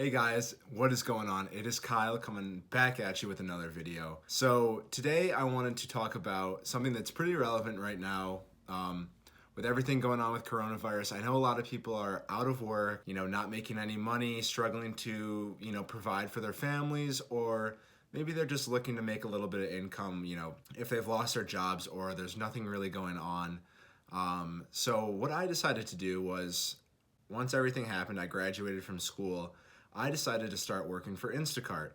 Hey guys, what is going on? It is Kyle coming back at you with another video. So today I wanted to talk about something that's pretty relevant right now. With everything going on with coronavirus, I know a lot of people are out of work, not making any money, struggling to, provide for their families, or maybe they're just looking to make a little bit of income, if they've lost their jobs or there's nothing really going on. So what I decided to do was, once everything happened, I graduated from school, I decided to start working for Instacart.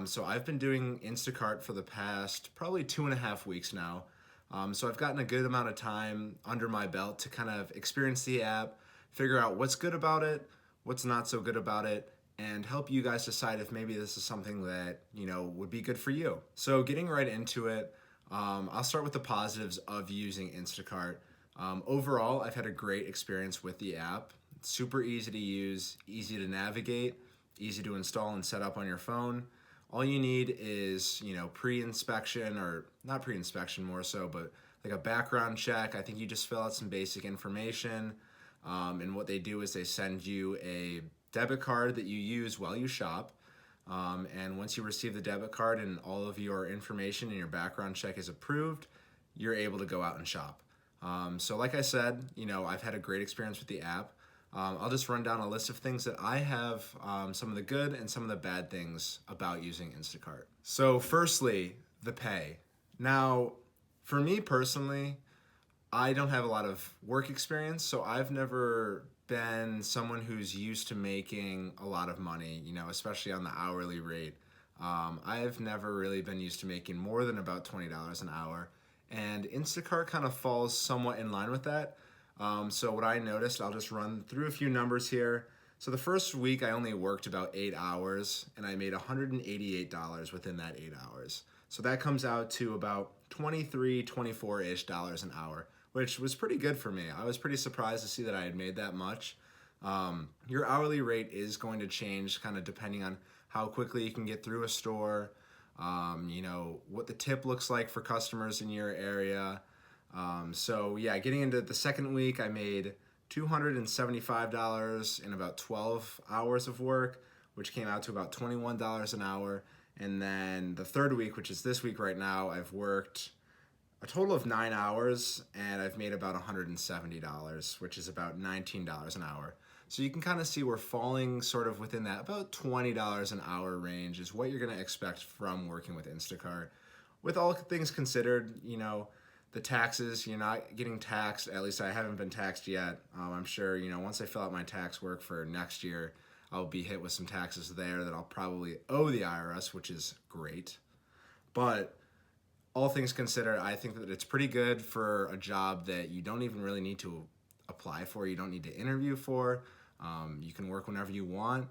So I've been doing Instacart for the past probably 2.5 weeks now. So I've gotten a good amount of time under my belt to kind of experience the app, figure out what's good about it, what's not so good about it, and help you guys decide if maybe this is something that, would be good for you. So getting right into it, I'll start with the positives of using Instacart. Overall, I've had a great experience with the app. It's super easy to use, easy to navigate, easy to install and set up on your phone. All you need is, pre-inspection, or not pre-inspection more so, but like a background check. I think you just fill out some basic information. And what they do is they send you a debit card that you use while you shop. And once you receive the debit card and all of your information and your background check is approved, you're able to go out and shop. So like I said, I've had a great experience with the app. I'll just run down a list of things that I have, some of the good and some of the bad things about using Instacart. So firstly, the pay. Now, for me personally, I don't have a lot of work experience, so I've never been someone who's used to making a lot of money, especially on the hourly rate. I've never really been used to making more than about $20 an hour, and Instacart kind of falls somewhat in line with that. So what I noticed, I'll just run through a few numbers here. So the first week I only worked about 8 hours and I made $188 within that 8 hours. So that comes out to about $23, $24-ish an hour, which was pretty good for me. I was pretty surprised to see that I had made that much. Your hourly rate is going to change kind of depending on how quickly you can get through a store, what the tip looks like for customers in your area. So yeah, getting into the second week, I made $275 in about 12 hours of work, which came out to about $21 an hour. And then the third week, which is this week right now, I've worked a total of 9 hours and I've made about $170, which is about $19 an hour. So you can kind of see we're falling sort of within that about $20 an hour range is what you're going to expect from working with Instacart. With all things considered, the taxes, you're not getting taxed. At least I haven't been taxed yet. I'm sure, once I fill out my tax work for next year, I'll be hit with some taxes there that I'll probably owe the IRS, which is great. But all things considered, I think that it's pretty good for a job that you don't even really need to apply for. You don't need to interview for. You can work whenever you want.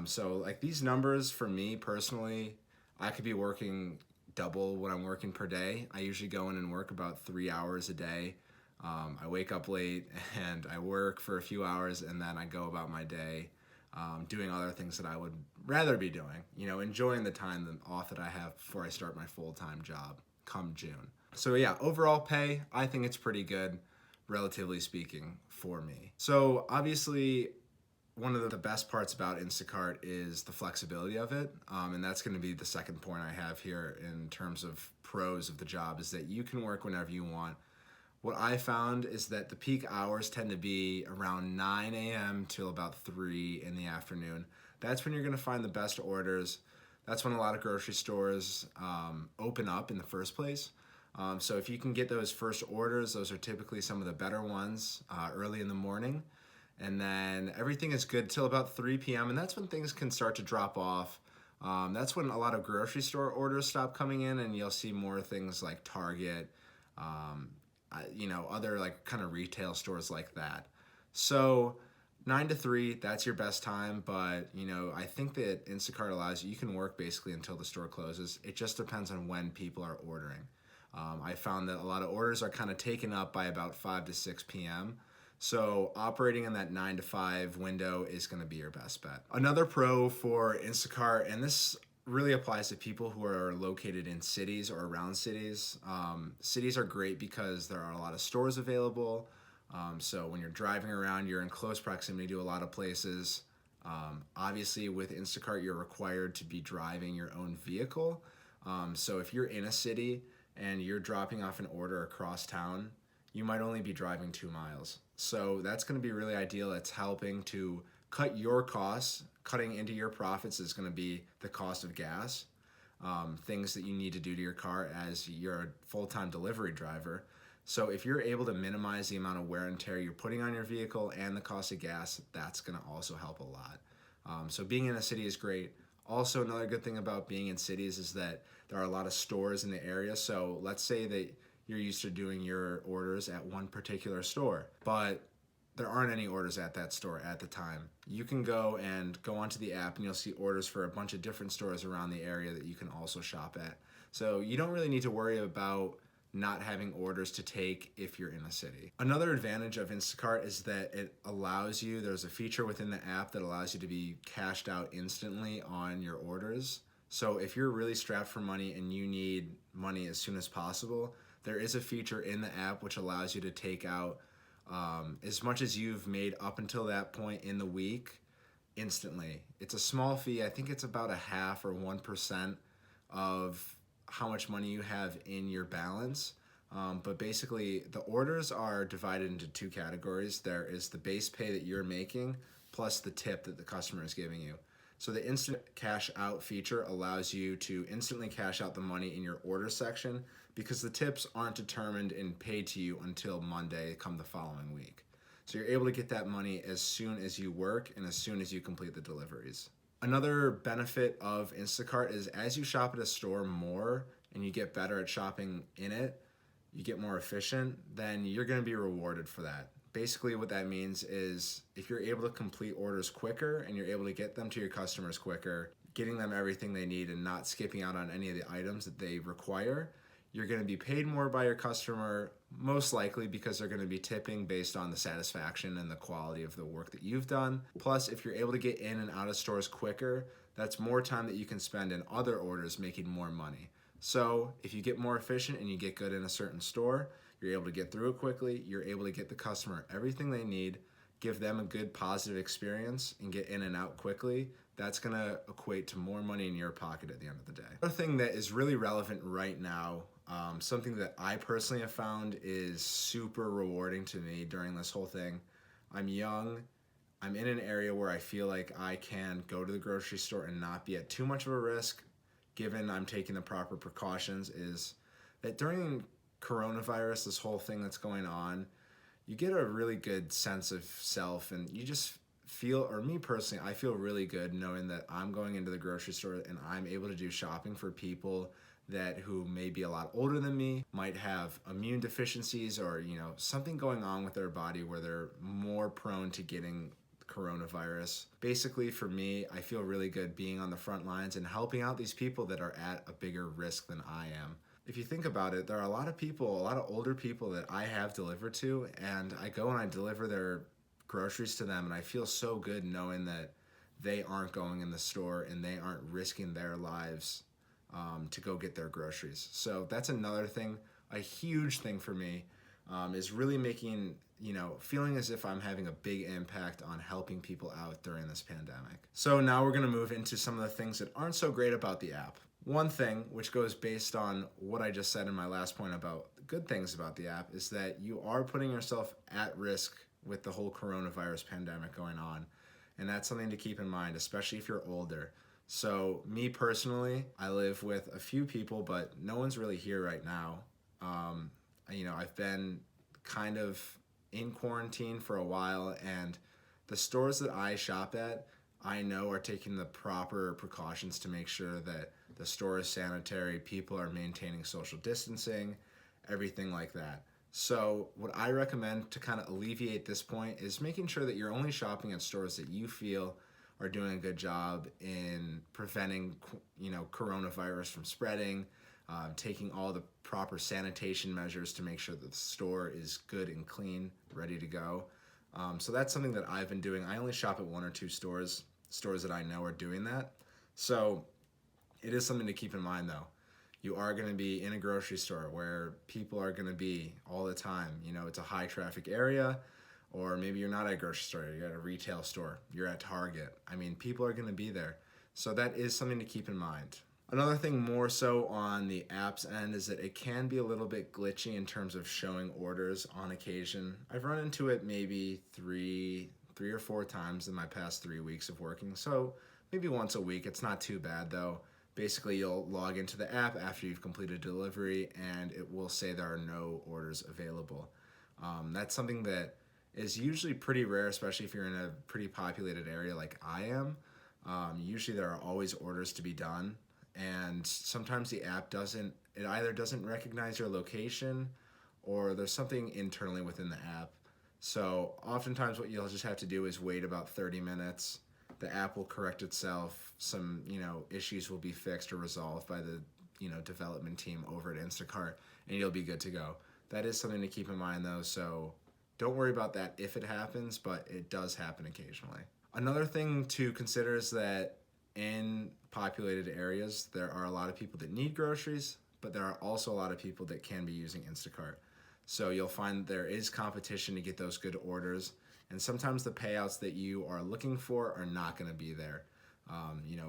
So like these numbers for me personally, I could be working double what I'm working per day. I usually go in and work about 3 hours a day. I wake up late and I work for a few hours and then I go about my day doing other things that I would rather be doing, enjoying the time off that I have before I start my full-time job come June. So yeah, overall pay, I think it's pretty good, relatively speaking, for me. So obviously, one of the best parts about Instacart is the flexibility of it, and that's going to be the second point I have here in terms of pros of the job, is that you can work whenever you want. What I found is that the peak hours tend to be around 9 a.m. till about 3 in the afternoon. That's when you're going to find the best orders. That's when a lot of grocery stores open up in the first place. So if you can get those first orders, those are typically some of the better ones early in the morning. And then everything is good till about 3 p.m. And that's when things can start to drop off. That's when a lot of grocery store orders stop coming in and you'll see more things like Target, other like kind of retail stores like that. So 9 to 3, that's your best time. But, I think that Instacart allows you can work basically until the store closes. It just depends on when people are ordering. I found that a lot of orders are kind of taken up by about 5 to 6 p.m. So operating in that 9 to 5 window is going to be your best bet. Another pro for Instacart, and this really applies to people who are located in cities or around cities. Cities are great because there are a lot of stores available. So when you're driving around, you're in close proximity to a lot of places. Obviously, with Instacart, you're required to be driving your own vehicle. So if you're in a city and you're dropping off an order across town, you might only be driving 2 miles. So that's going to be really ideal. It's helping to cut your costs. Cutting into your profits is going to be the cost of gas, things that you need to do to your car as you're a full-time delivery driver. So if you're able to minimize the amount of wear and tear you're putting on your vehicle and the cost of gas, that's going to also help a lot. So being in a city is great. Also, another good thing about being in cities is that there are a lot of stores in the area. So let's say that you're used to doing your orders at one particular store, but there aren't any orders at that store at the time. You can go onto the app and you'll see orders for a bunch of different stores around the area that you can also shop at. So you don't really need to worry about not having orders to take if you're in a city. Another advantage of Instacart is that it allows you, there's a feature within the app that allows you to be cashed out instantly on your orders. So if you're really strapped for money and you need money as soon as possible, there is a feature in the app which allows you to take out as much as you've made up until that point in the week instantly. It's a small fee. I think it's about 0.5 or 1% of how much money you have in your balance. But basically, the orders are divided into two categories. There is the base pay that you're making plus the tip that the customer is giving you. So the instant cash out feature allows you to instantly cash out the money in your order section because the tips aren't determined and paid to you until Monday come the following week. So you're able to get that money as soon as you work and as soon as you complete the deliveries. Another benefit of Instacart is as you shop at a store more and you get better at shopping in it, you get more efficient, then you're going to be rewarded for that. Basically what that means is if you're able to complete orders quicker and you're able to get them to your customers quicker, getting them everything they need and not skipping out on any of the items that they require, you're going to be paid more by your customer, most likely because they're going to be tipping based on the satisfaction and the quality of the work that you've done. Plus, if you're able to get in and out of stores quicker, that's more time that you can spend in other orders making more money. So if you get more efficient and you get good in a certain store, you're able to get through it quickly, you're able to get the customer everything they need, give them a good positive experience, and get in and out quickly. That's going to equate to more money in your pocket at the end of the day. Another thing that is really relevant right now, something that I personally have found is super rewarding to me during this whole thing. I'm young. I'm in an area where I feel like I can go to the grocery store and not be at too much of a risk, given I'm taking the proper precautions, is that during coronavirus, this whole thing that's going on, you get a really good sense of self and you just feel, or me personally, I feel really good knowing that I'm going into the grocery store and I'm able to do shopping for people who may be a lot older than me, might have immune deficiencies or, something going on with their body where they're more prone to getting coronavirus. Basically, for me, I feel really good being on the front lines and helping out these people that are at a bigger risk than I am. If you think about it, there are a lot of people, a lot of older people that I have delivered to, and I go and I deliver their groceries to them, and I feel so good knowing that they aren't going in the store and they aren't risking their lives to go get their groceries. So that's another thing, a huge thing for me, is really making, feeling as if I'm having a big impact on helping people out during this pandemic. So now we're going to move into some of the things that aren't so great about the app. One thing, which goes based on what I just said in my last point about good things about the app, is that you are putting yourself at risk with the whole coronavirus pandemic going on. And that's something to keep in mind, especially if you're older. So me personally, I live with a few people, but no one's really here right now. I've been kind of in quarantine for a while, and the stores that I shop at, I know are taking the proper precautions to make sure that the store is sanitary, people are maintaining social distancing, everything like that. So what I recommend to kind of alleviate this point is making sure that you're only shopping at stores that you feel are doing a good job in preventing, coronavirus from spreading, taking all the proper sanitation measures to make sure that the store is good and clean, ready to go. So that's something that I've been doing. I only shop at one or two stores that I know are doing that. So it is something to keep in mind, though. You are going to be in a grocery store where people are going to be all the time. It's a high traffic area. Or maybe you're not at a grocery store, you're at a retail store, you're at Target. I mean, people are gonna be there. So that is something to keep in mind. Another thing more so on the app's end is that it can be a little bit glitchy in terms of showing orders on occasion. I've run into it maybe three or four times in my past 3 weeks of working. So maybe once a week. It's not too bad though. Basically, you'll log into the app after you've completed delivery and it will say there are no orders available. That's something that is usually pretty rare, especially if you're in a pretty populated area like I am. Usually there are always orders to be done, and sometimes the app it either doesn't recognize your location or there's something internally within the app. So oftentimes what you'll just have to do is wait about 30 minutes. The app will correct itself. Some, issues will be fixed or resolved by the, development team over at Instacart, and you'll be good to go. That is something to keep in mind though, so don't worry about that if it happens, but it does happen occasionally. Another thing to consider is that in populated areas, there are a lot of people that need groceries, but there are also a lot of people that can be using Instacart. So you'll find there is competition to get those good orders, and sometimes the payouts that you are looking for are not going to be there.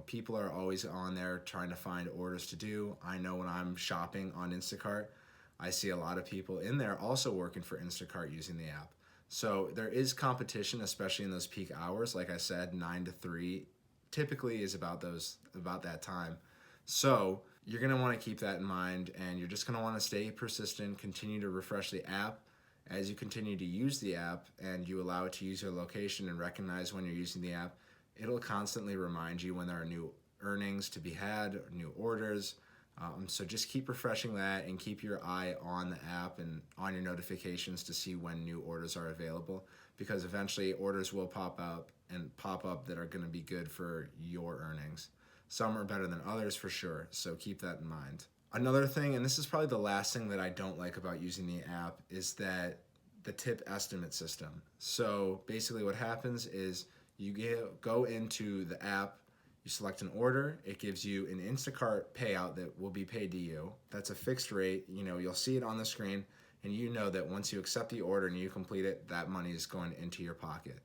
People are always on there trying to find orders to do. I know when I'm shopping on Instacart, I see a lot of people in there also working for Instacart using the app. So there is competition, especially in those peak hours. Like I said, 9 to 3 typically is about that time. So you're going to want to keep that in mind, and you're just going to want to stay persistent, continue to refresh the app. As you continue to use the app and you allow it to use your location and recognize when you're using the app, it'll constantly remind you when there are new earnings to be had, or new orders. So just keep refreshing that and keep your eye on the app and on your notifications to see when new orders are available, because eventually orders will pop up that are going to be good for your earnings. Some are better than others for sure, so keep that in mind. Another thing, and this is probably the last thing that I don't like about using the app, is that the tip estimate system. So basically what happens is you go into the app, you select an order, it gives you an Instacart payout that will be paid to you. That's a fixed rate. You'll see it on the screen, and you know that once you accept the order and you complete it, that money is going into your pocket.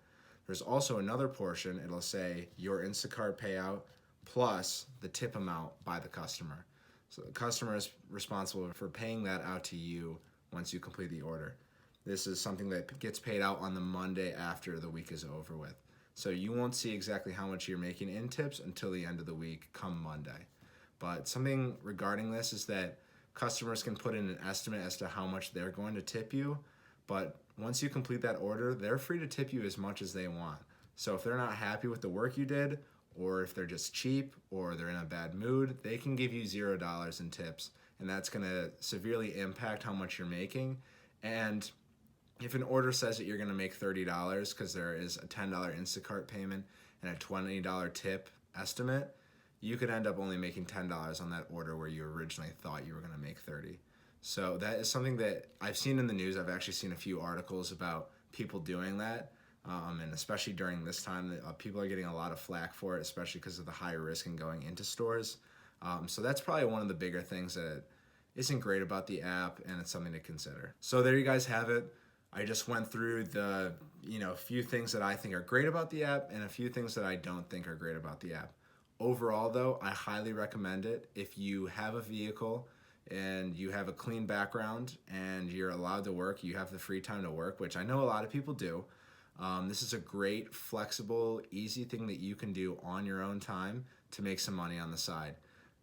There's also another portion, it'll say your Instacart payout plus the tip amount by the customer. So the customer is responsible for paying that out to you once you complete the order. This is something that gets paid out on the Monday after the week is over with. So you won't see exactly how much you're making in tips until the end of the week come Monday. But something regarding this is that customers can put in an estimate as to how much they're going to tip you, but once you complete that order, they're free to tip you as much as they want. So if they're not happy with the work you did, or if they're just cheap, or they're in a bad mood, they can give you $0 in tips, and that's going to severely impact how much you're making. And if an order says that you're going to make $30 because there is a $10 Instacart payment and a $20 tip estimate, you could end up only making $10 on that order where you originally thought you were going to make $30. So that is something that I've seen in the news. I've actually seen a few articles about people doing that, and especially during this time, people are getting a lot of flack for it, especially because of the high risk in going into stores. So that's probably one of the bigger things that isn't great about the app, and it's something to consider. So there you guys have it. I just went through the few things that I think are great about the app and a few things that I don't think are great about the app. Overall though, I highly recommend it. If you have a vehicle and you have a clean background and you're allowed to work, you have the free time to work, which I know a lot of people do. This is a great, flexible, easy thing that you can do on your own time to make some money on the side.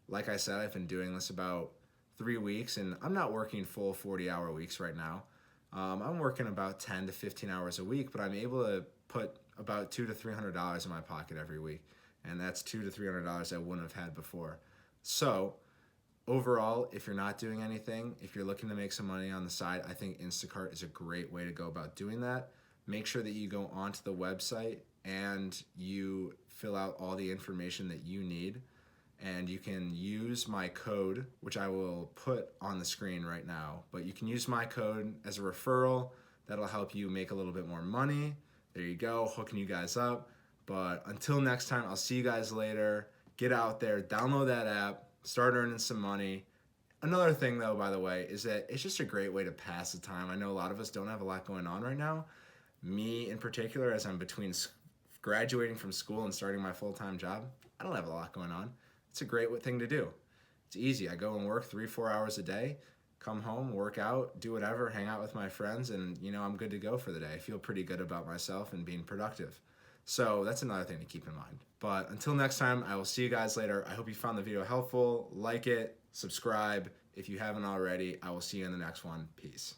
Like I said, I've been doing this about 3 weeks, and I'm not working full 40-hour weeks right now. I'm working about 10 to 15 hours a week, but I'm able to put about $200 to $300 in my pocket every week, and that's $200 to $300 I wouldn't have had before. So overall, if you're not doing anything, if you're looking to make some money on the side, I think Instacart is a great way to go about doing that. Make sure that you go onto the website and you fill out all the information that you need, and you can use my code, which I will put on the screen right now, but you can use my code as a referral. That'll help you make a little bit more money. There you go, hooking you guys up. But until next time, I'll see you guys later. Get out there, download that app, start earning some money. Another thing though, by the way, is that it's just a great way to pass the time. I know a lot of us don't have a lot going on right now. Me in particular, as I'm between graduating from school and starting my full-time job, I don't have a lot going on. It's a great thing to do. It's easy. I go and work 3-4 hours a day, come home, work out, do whatever, hang out with my friends, and I'm good to go for the day. I feel pretty good about myself and being productive. So that's another thing to keep in mind. But until next time, I will see you guys later. I hope you found the video helpful. Like it, subscribe if you haven't already. I will see you in the next one. Peace.